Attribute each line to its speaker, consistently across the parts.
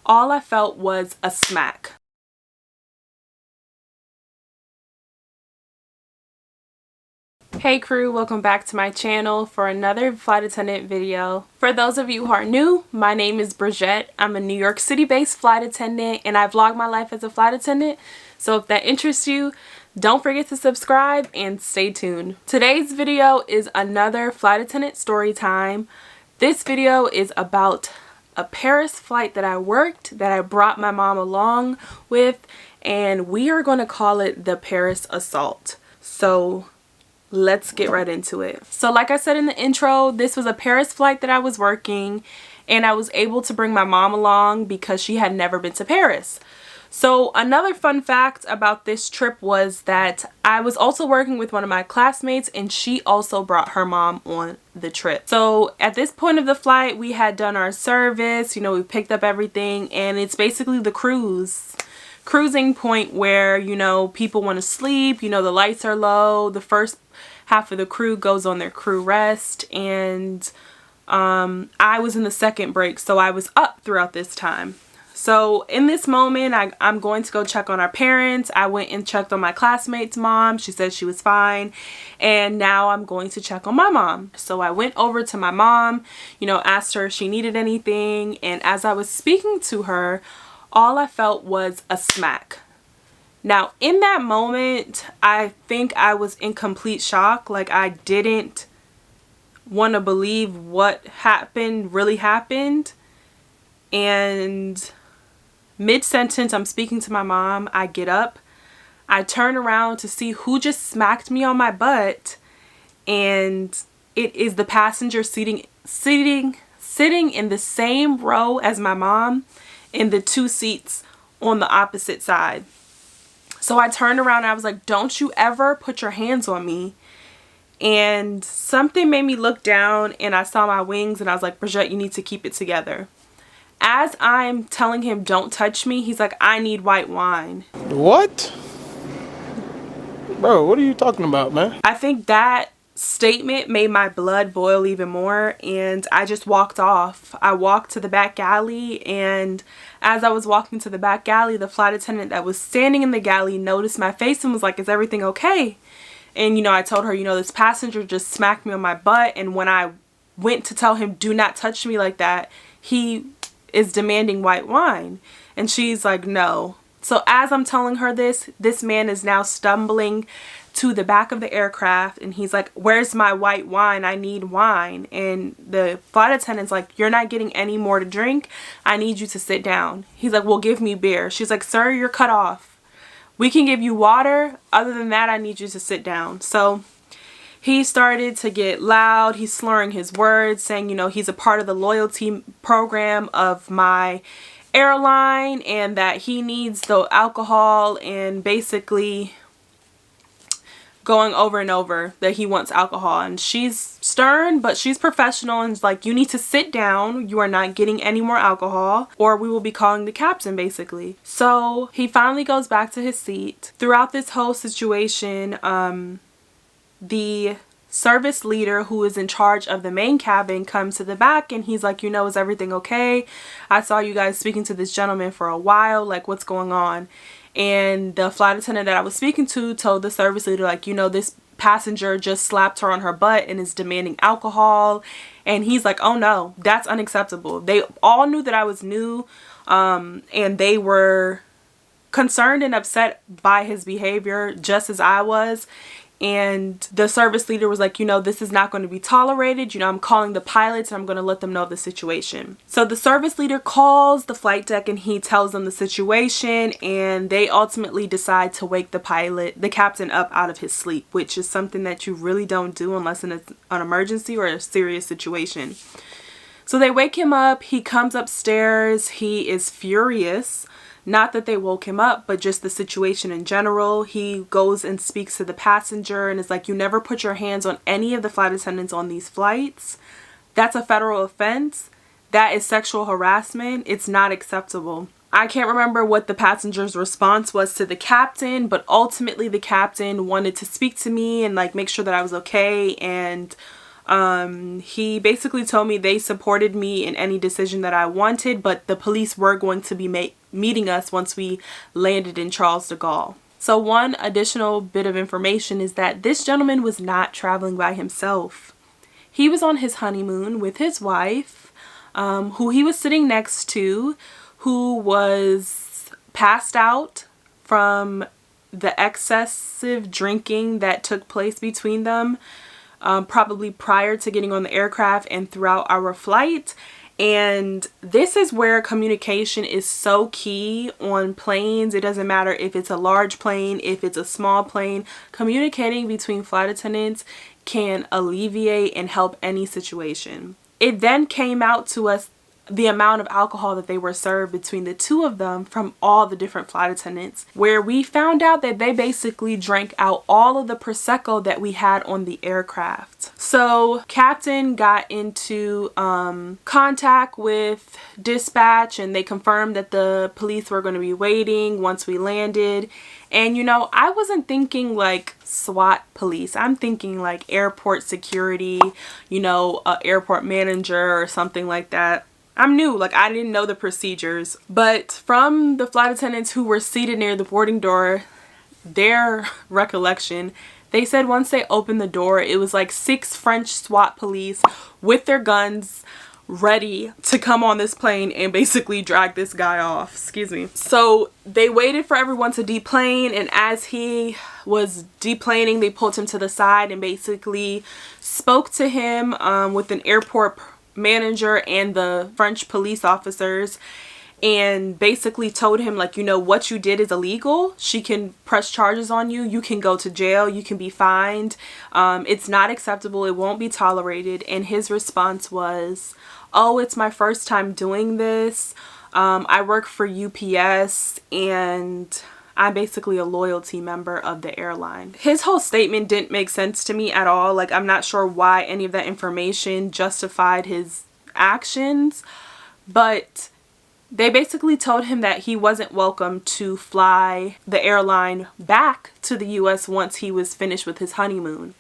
Speaker 1: all I felt was a smack. Hey crew, welcome back to my channel for another flight attendant video. For those of you who are new, my name is Bridget. I'm a New York City based flight attendant and I vlog my life as a flight attendant. So if that interests you, don't forget to subscribe and stay tuned. Today's video is another flight attendant story time. This video is about a Paris flight that I worked, that I brought my mom along with, and we are going to call it the Paris Assault. So let's get right into it. So like I said in the intro, this was a Paris flight that I was working, and I was able to bring my mom along because she had never been to Paris. So another fun fact about this trip was that I was also working with one of my classmates, and she also brought her mom on the trip. So at this point of the flight, we had done our service, we picked up everything, and it's basically the cruising point where, people want to sleep, the lights are low, the first half of the crew goes on their crew rest, and I was in the second break, so I was up throughout this time. So in this moment, I'm going to go check on our parents. I went and checked on my classmate's mom. She said she was fine. And now I'm going to check on my mom. So I went over to my mom, asked her if she needed anything. And as I was speaking to her, all I felt was a smack. Now, in that moment, I think I was in complete shock. Like, I didn't want to believe what happened really happened. And mid-sentence, I'm speaking to my mom. I get up. I turn around to see who just smacked me on my butt. And it is the passenger sitting in the same row as my mom, in the two seats on the opposite side. So I turned around and I was like, don't you ever put your hands on me. And something made me look down, and I saw my wings, and I was like, Bridget, you need to keep it together. As I'm telling him, don't touch me, he's like, I need white wine.
Speaker 2: What? Bro, what are you talking about, man?
Speaker 1: I think that statement made my blood boil even more, and I just walked off. I walked to the back alley, and as I was walking to the back alley, the flight attendant that was standing in the galley noticed my face and was like, is everything okay? And I told her, this passenger just smacked me on my butt, and when I went to tell him, do not touch me like that, he is demanding white wine. And she's like, no. So as I'm telling her this man is now stumbling to the back of the aircraft, and he's like, where's my white wine? I need wine. And the flight attendant's like, you're not getting any more to drink. I need you to sit down. He's like, well, give me beer. She's like, sir, you're cut off. We can give you water. Other than that, I need you to sit down. So he started to get loud. He's slurring his words, saying, he's a part of the loyalty program of my airline, and that he needs the alcohol, and basically going over and over that he wants alcohol. And she's stern, but she's professional, and is like, you need to sit down. You are not getting any more alcohol, or we will be calling the captain, basically. So he finally goes back to his seat. Throughout this whole situation, the service leader who is in charge of the main cabin comes to the back, and he's like, is everything okay? I saw you guys speaking to this gentleman for a while. Like, what's going on? And the flight attendant that I was speaking to told the service leader, like, this passenger just slapped her on her butt and is demanding alcohol. And he's like, oh no, that's unacceptable. They all knew that I was new, and they were concerned and upset by his behavior, just as I was. And the service leader was like, this is not going to be tolerated. I'm calling the pilots, and I'm going to let them know the situation. So the service leader calls the flight deck, and he tells them the situation, and they ultimately decide to wake the captain up out of his sleep, which is something that you really don't do unless it's an emergency or a serious situation. So they wake him up. He comes upstairs. He is furious. Not that they woke him up, but just the situation in general. He goes and speaks to the passenger and is like, you never put your hands on any of the flight attendants on these flights. That's a federal offense. That is sexual harassment. It's not acceptable. I can't remember what the passenger's response was to the captain, but ultimately the captain wanted to speak to me and make sure that I was okay, and He basically told me they supported me in any decision that I wanted, but the police were going to be meeting us once we landed in Charles de Gaulle. So one additional bit of information is that this gentleman was not traveling by himself. He was on his honeymoon with his wife, who he was sitting next to, who was passed out from the excessive drinking that took place between them, probably prior to getting on the aircraft and throughout our flight. And this is where communication is so key on planes. It doesn't matter if it's a large plane, if it's a small plane. Communicating between flight attendants can alleviate and help any situation. It then came out to us the amount of alcohol that they were served between the two of them from all the different flight attendants, where we found out that they basically drank out all of the Prosecco that we had on the aircraft. So captain got into contact with dispatch, and they confirmed that the police were going to be waiting once we landed. And you know, I wasn't thinking like SWAT police. I'm thinking like airport security, you know, airport manager or something like that. I'm new, like I didn't know the procedures. But from the flight attendants who were seated near the boarding door, their recollection, they said once they opened the door, it was like 6 French SWAT police with their guns ready to come on this plane and basically drag this guy off. Excuse me. So they waited for everyone to deplane, and as he was deplaning, they pulled him to the side and basically spoke to him with an airport manager and the French police officers, and basically told him, like, you know, what you did is illegal. She can press charges on you. You can go to jail. You can be fined. It's not acceptable. It won't be tolerated. And his response was, oh, it's my first time doing this. I work for UPS and I'm basically a loyalty member of the airline. His whole statement didn't make sense to me at all. Like, I'm not sure why any of that information justified his actions, but they basically told him that he wasn't welcome to fly the airline back to the US once he was finished with his honeymoon.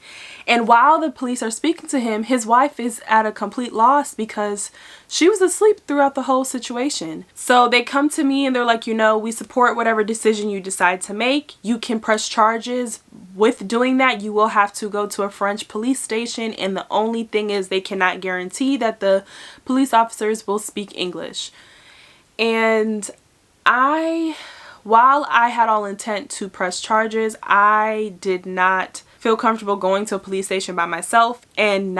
Speaker 1: And while the police are speaking to him, his wife is at a complete loss because she was asleep throughout the whole situation. So they come to me and they're like, you know, we support whatever decision you decide to make. You can press charges. With doing that, you will have to go to a French police station. And the only thing is, they cannot guarantee that the police officers will speak English. And while I had all intent to press charges, I did not feel comfortable going to a police station by myself and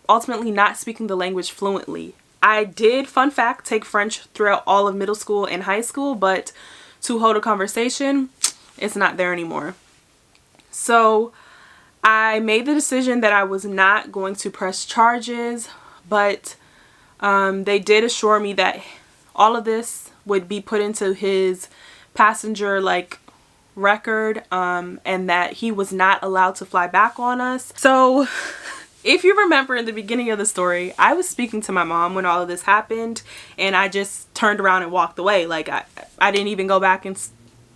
Speaker 1: ultimately not speaking the language fluently. I did, fun fact, take French throughout all of middle school and high school, but to hold a conversation, it's not there anymore. So I made the decision that I was not going to press charges, but they did assure me that all of this would be put into his passenger record, and that he was not allowed to fly back on us. So if you remember in the beginning of the story, I was speaking to my mom when all of this happened, and I just turned around and walked away. Like, I didn't even go back and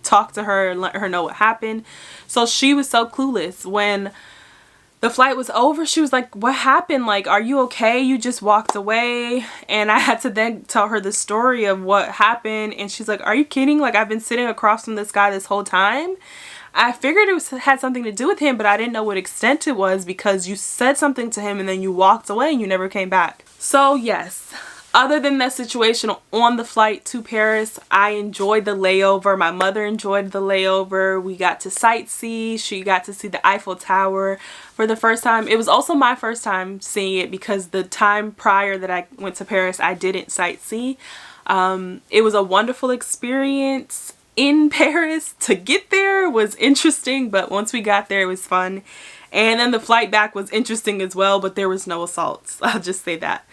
Speaker 1: talk to her and let her know what happened. So she was so clueless. When the flight was over, she was like, what happened? Like, are you okay? You just walked away. And I had to then tell her the story of what happened. And she's like, are you kidding? Like, I've been sitting across from this guy this whole time. I figured it had something to do with him, but I didn't know what extent it was because you said something to him and then you walked away and you never came back. So yes, other than that situation on the flight to Paris, I enjoyed the layover. My mother enjoyed the layover. We got to sightsee. She got to see the Eiffel Tower for the first time. It was also my first time seeing it because the time prior that I went to Paris, I didn't sightsee. It was a wonderful experience in Paris. To get there was interesting, but once we got there, it was fun. And then the flight back was interesting as well, but there was no assaults. I'll just say that.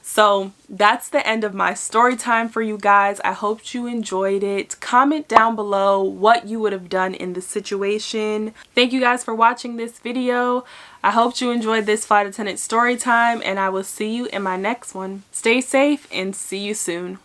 Speaker 1: So that's the end of my story time for you guys. I hope you enjoyed it. Comment down below what you would have done in this situation. Thank you guys for watching this video. I hope you enjoyed this flight attendant story time, and I will see you in my next one. Stay safe and see you soon.